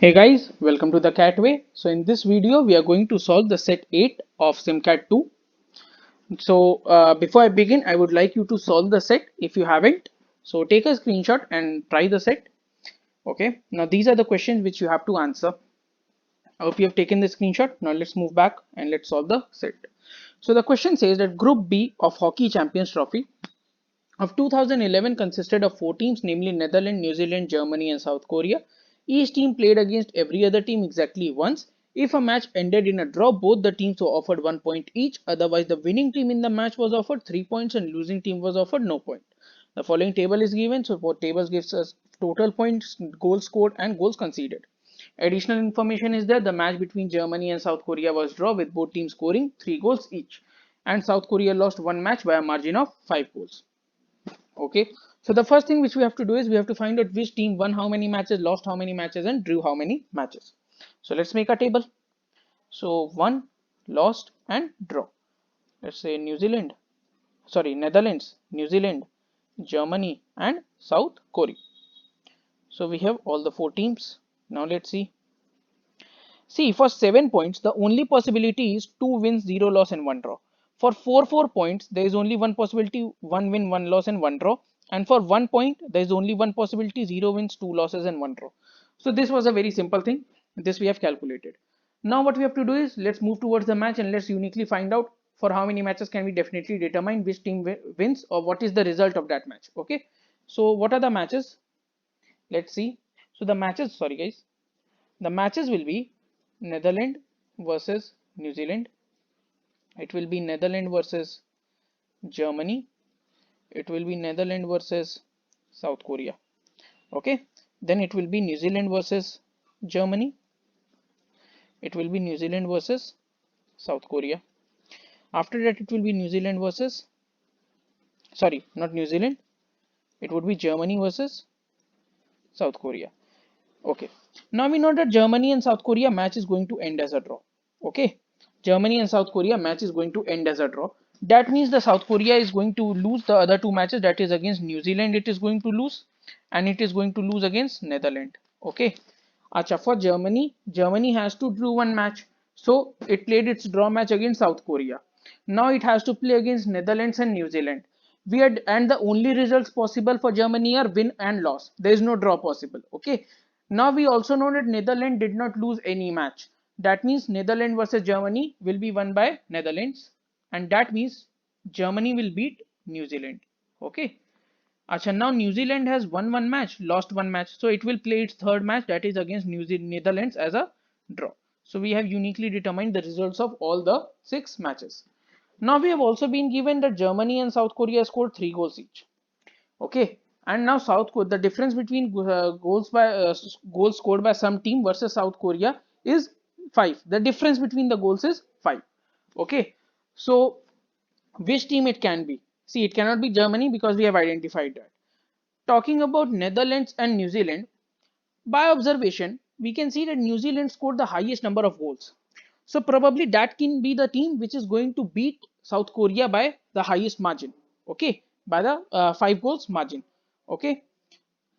Hey guys, welcome to the Catway. So in this video, we are going to solve the set 8 of SimCat 2. So before I begin, I would like you to solve the set if you haven't. So take a screenshot and try the set. Okay, now these are the questions which you have to answer. I hope you have taken the screenshot. Now let's move back and let's solve the set. So the question says that Group B of Hockey Champions Trophy of 2011 consisted of 4 teams, namely Netherlands, New Zealand, Germany, and South Korea. Each team played against every other team exactly once. If a match ended in a draw, both the teams were offered 1 point each. Otherwise, the winning team in the match was offered 3 points and losing team was offered no point. The following table is given. So, what tables gives us total points, goals scored, and goals conceded. Additional information is that the match between Germany and South Korea was draw with both teams scoring 3 goals each, and South Korea lost one match by a margin of 5 goals. Okay, so the first thing which we have to do is we have to find out which team won how many matches, lost how many matches, and drew how many matches. So let's make a table. So won, lost, and draw. Let's say Netherlands, New Zealand, Germany, and South Korea. So we have all the 4 teams. Now let's see. See, for 7 points, the only possibility is 2 wins, 0 loss, and 1 draw. For 4 points, there is only one possibility, 1 win, 1 loss, and 1 draw. And for 1 point, there is only one possibility, 0 wins, 2 losses, and 1 draw. So this was a very simple thing. This we have calculated. Now what we have to do is let's move towards the match and let's uniquely find out for how many matches can we definitely determine which team wins or what is the result of that match. Okay. So what are the matches? Let's see. So the matches, sorry guys, the matches will be Netherlands versus New Zealand. It will be Netherlands versus Germany. It will be Netherlands versus South Korea. Okay. Then it will be New Zealand versus Germany. It will be New Zealand versus South Korea. After that, it will be New Zealand versus, sorry, not New Zealand. It would be Germany versus South Korea. Okay. Now we know that Germany and South Korea match is going to end as a draw. Okay. Germany and South Korea match is going to end as a draw. That means the South Korea is going to lose the other 2 matches. That is against New Zealand it is going to lose, and it is going to lose against Netherlands. Okay. Acha, for Germany, Germany has to draw one match. So it played its draw match against South Korea. Now it has to play against Netherlands and New Zealand. And the only results possible for Germany are win and loss. There is no draw possible. Okay. Now we also know that Netherlands did not lose any match. That means Netherlands versus Germany will be won by Netherlands, and that means Germany will beat New Zealand. Okay. Acha, now New Zealand has won one match, lost one match, so it will play its third match, that is against Netherlands, as a draw. So we have uniquely determined the results of all the 6 matches. Now we have also been given that Germany and South Korea scored 3 goals each. Okay, and now the difference between goals scored by some team versus South Korea is 5. The difference between the goals is 5. Okay, so which team it can be? See, it cannot be Germany because we have identified that. Talking about Netherlands and New Zealand, by observation, we can see that New Zealand scored the highest number of goals. So probably that can be the team which is going to beat South Korea by the highest margin. Okay, by the 5 goals margin. Okay,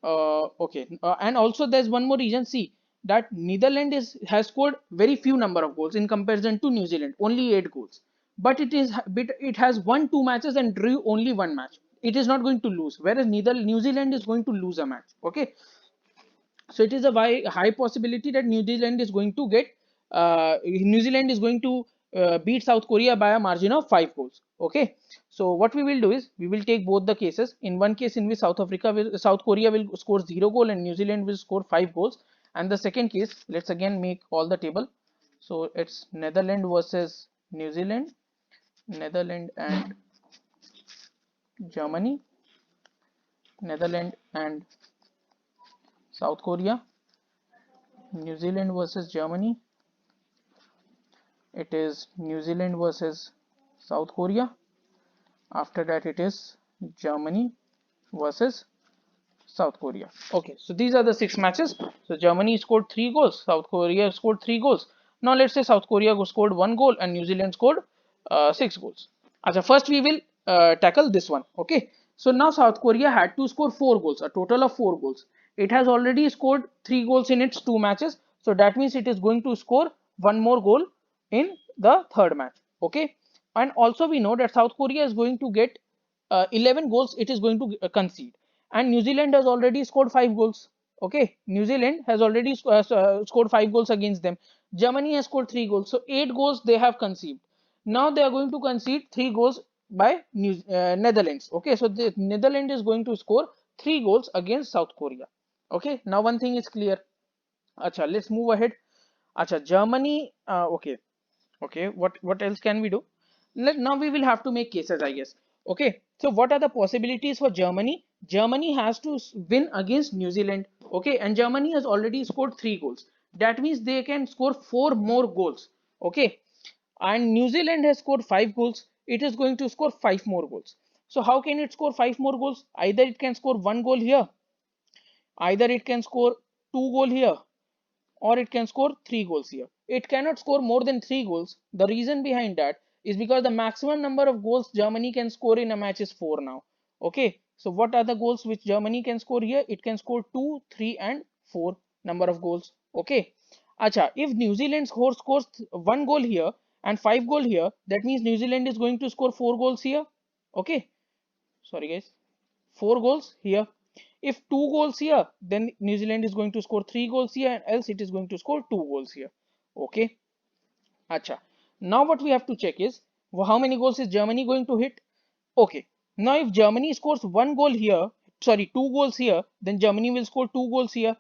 and also there's one more reason. See that Netherlands has scored very few number of goals in comparison to New Zealand, only 8 goals. But it has won 2 matches and drew only one match. It is not going to lose, whereas New Zealand is going to lose a match. Okay, so it is a high possibility that New Zealand is going to beat South Korea by a margin of 5 goals. Okay, so what we will do is we will take both the cases. In one case in which South Korea will score 0 goal and New Zealand will score 5 goals, and the second case, let's again make all the table. So it's Netherlands versus New Zealand, Netherlands and Germany, Netherlands and South Korea, New Zealand versus Germany. It is New Zealand versus South Korea. After that, it is Germany versus South Korea. Okay, so these are the 6 matches. So Germany scored 3 goals, South Korea scored 3 goals. Now let's say South Korea scored 1 goal and New Zealand scored 6 goals. As first we will tackle this one. Okay, so now South Korea had to score 4 goals, a total of 4 goals. It has already scored 3 goals in its 2 matches, So that means it is going to score one more goal in the third match. Okay, and also we know that South Korea is going to get 11 goals it is going to concede, and New Zealand has already scored 5 goals. Okay, New Zealand has already scored 5 goals against them. Germany has scored 3 goals, so 8 goals they have conceded. Now they are going to concede 3 goals by Netherlands. Okay, so the Netherlands is going to score 3 goals against South Korea. Okay, now one thing is clear. Acha, let's move ahead. Acha, Germany. Okay. What else can we do? Now we will have to make cases, I guess. Okay. So what are the possibilities for Germany? Germany has to win against New Zealand. Okay, and Germany has already scored 3 goals. That means they can score 4 more goals. Okay, and New Zealand has scored 5 goals. It is going to score 5 more goals. So how can it score 5 more goals? Either it can score 1 goal here, either it can score 2 goal here, or it can score 3 goals here. It cannot score more than 3 goals. The reason behind that is because the maximum number of goals Germany can score in a match is 4 now. Okay, so what are the goals which Germany can score here? It can score 2, 3 and 4 number of goals. Okay, acha, if New Zealand scores 1 goal here and 5 goal here, that means New Zealand is going to score 4 goals here. Okay, sorry guys, 4 goals here. If 2 goals here, then New Zealand is going to score 3 goals here, and else it is going to score 2 goals here. Okay, acha. Now what we have to check is how many goals is Germany going to hit. Okay, now if Germany scores 1 goal here, sorry, 2 goals here, then Germany will score 2 goals here.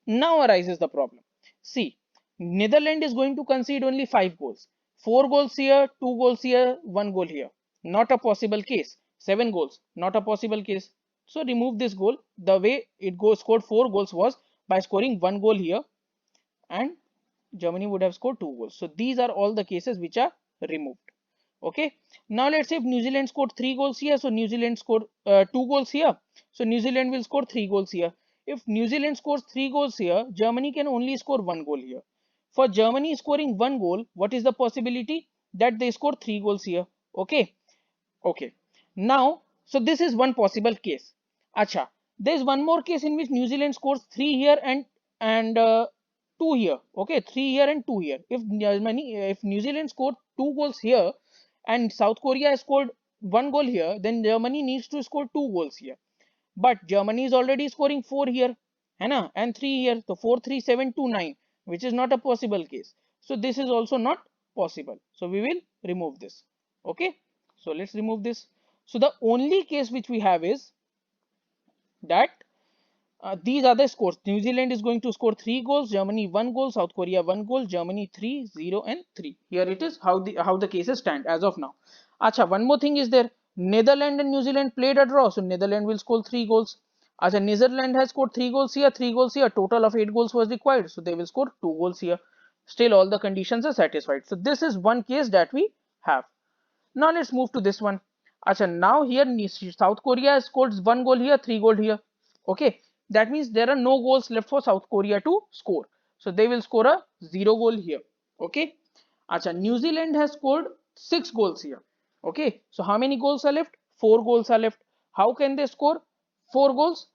Now arises the problem. See, Netherlands is going to concede only 5 goals. 4 goals here, 2 goals here, 1 goal here. Not a possible case. 7 goals, not a possible case. So remove this goal. The way it scored 4 goals was by scoring 1 goal here, and Germany would have scored 2 goals. So these are all the cases which are removed. Okay, now let's say if New Zealand scored 3 goals here, so New Zealand scored 2 goals here, so New Zealand will score 3 goals here. If New Zealand scores 3 goals here, Germany can only score 1 goal here. For Germany scoring 1 goal, what is the possibility? That they score 3 goals here. Okay, okay, now so this is one possible case. Acha, there is one more case in which New Zealand scores 3 here and 2 here. Okay, 3 here and 2 here. If New Zealand scored 2 goals here and South Korea has scored 1 goal here, then Germany needs to score 2 goals here. But Germany is already scoring 4 here, है ना, and 3 here. So 4, 3, 7, 2, 9, which is not a possible case. So this is also not possible. So we will remove this. Okay, so let's remove this. So the only case which we have is that these are the scores. New Zealand is going to score 3 goals, Germany 1 goal, South Korea 1 goal, Germany 3, 0 and 3. Here it is how the cases stand as of now. Acha, one more thing is there. Netherlands and New Zealand played a draw, so Netherlands will score 3 goals. Acha, Netherlands has scored 3 goals here, 3 goals here. Total of 8 goals was required, so they will score 2 goals here. Still all the conditions are satisfied. So this is one case that we have. Now let's move to this one. Acha, now here South Korea has scored 1 goal here, 3 goal here. Okay, that means there are no goals left for South Korea to score. So they will score a 0 goal here. Okay, Acha, New Zealand has scored 6 goals here. Okay, so how many goals are left? 4 goals are left. How can they score 4 goals?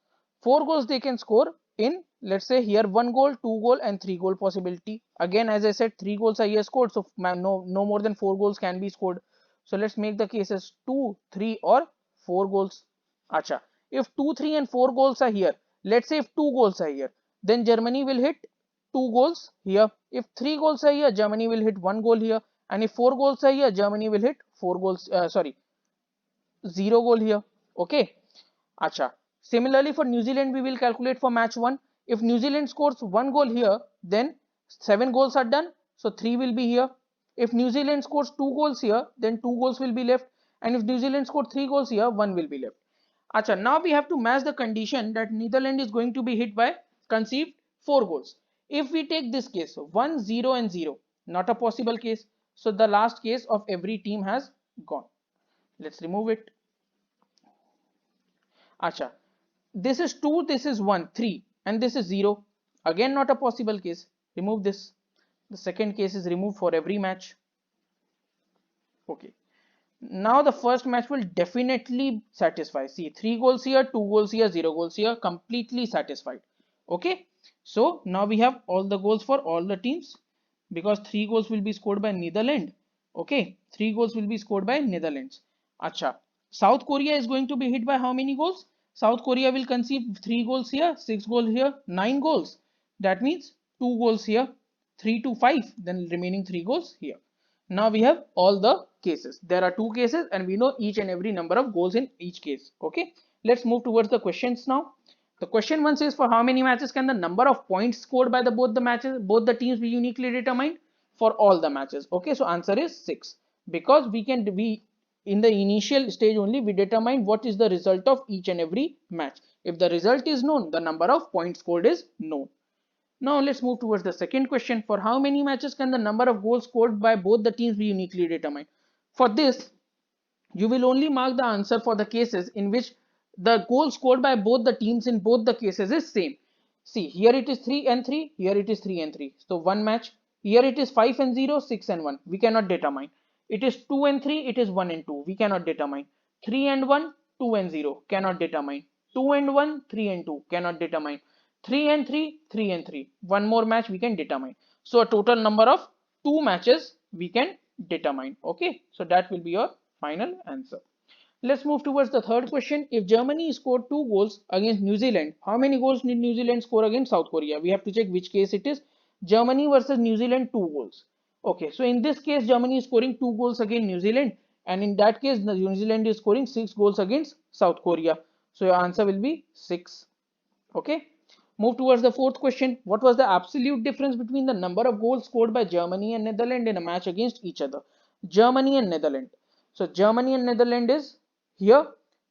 4 goals they can score in, let's say here 1 goal, 2 goal and 3 goal possibility. Again, as I said, 3 goals are here scored, so no more than 4 goals can be scored. So let's make the cases 2, 3 or 4 goals. Acha, if 2, 3 and 4 goals are here, let's say if 2 goals are here, then Germany will hit 2 goals here. If 3 goals are here, Germany will hit 1 goal here. And if 4 goals are here, Germany will hit 4 goals, 0 goal here. Okay. Acha. Similarly, for New Zealand, we will calculate for match 1. If New Zealand scores 1 goal here, then 7 goals are done. So 3 will be here. If New Zealand scores 2 goals here, then 2 goals will be left. And if New Zealand scores 3 goals here, 1 will be left. Acha, now we have to match the condition that Netherlands is going to be hit by conceived 4 goals. If we take this case, 1, 0 and 0, not a possible case. So the last case of every team has gone. Let's remove it. Acha, this is 2, this is 1, 3 and this is 0. Again not a possible case. Remove this. The second case is removed for every match. Okay. Now the first match will definitely satisfy. See, 3 goals here, 2 goals here, 0 goals here, completely satisfied. Okay. So now we have all the goals for all the teams because 3 goals will be scored by Netherlands. Okay, 3 goals will be scored by Netherlands. Acha. South Korea is going to be hit by how many goals? South Korea will concede 3 goals here, 6 goals here, 9 goals. That means 2 goals here, 3 to 5, then remaining 3 goals here. Now we have all the cases. There are 2 cases and we know each and every number of goals in each case. Okay, let's move towards the questions now. The question one says, for how many matches can the number of points scored by both the teams be uniquely determined? For all the matches. Okay, so answer is 6, because we in the initial stage only we determine what is the result of each and every match. If the result is known, the number of points scored is known. Now let's move towards the second question. For how many matches can the number of goals scored by both the teams be uniquely determined? For this, you will only mark the answer for the cases in which the goal scored by both the teams in both the cases is same. See, here it is 3 and 3, here it is 3 and 3. So one match. Here it is 5 and 0, 6 and 1. We cannot determine. It is 2 and 3, it is 1 and 2. We cannot determine. 3 and 1, 2 and 0. Cannot determine. 2 and 1, 3 and 2. Cannot determine. 3 and 3, 3 and 3. One more match we can determine. So a total number of 2 matches we can determine. Okay, so that will be your final answer. Let's move towards the third question. If Germany scored 2 goals against New Zealand, how many goals did New Zealand score against South Korea? We have to check which case it is. Germany versus New Zealand, 2 goals. Okay, so in this case, Germany is scoring 2 goals against New Zealand, and in that case, New Zealand is scoring 6 goals against South Korea. So your answer will be 6. Okay. Move towards the fourth question. What was the absolute difference between the number of goals scored by Germany and Netherlands in a match against each other? Germany and Netherlands. So Germany and Netherlands is here.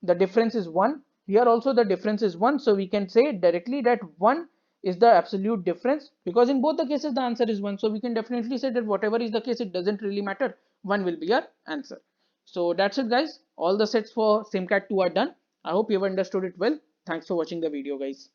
The difference is 1. Here also the difference is 1. So we can say directly that 1 is the absolute difference, because in both the cases the answer is 1. So we can definitely say that whatever is the case, it doesn't really matter. 1 will be your answer. So that's it, guys. All the sets for SimCat 2 are done. I hope you have understood it well. Thanks for watching the video, guys.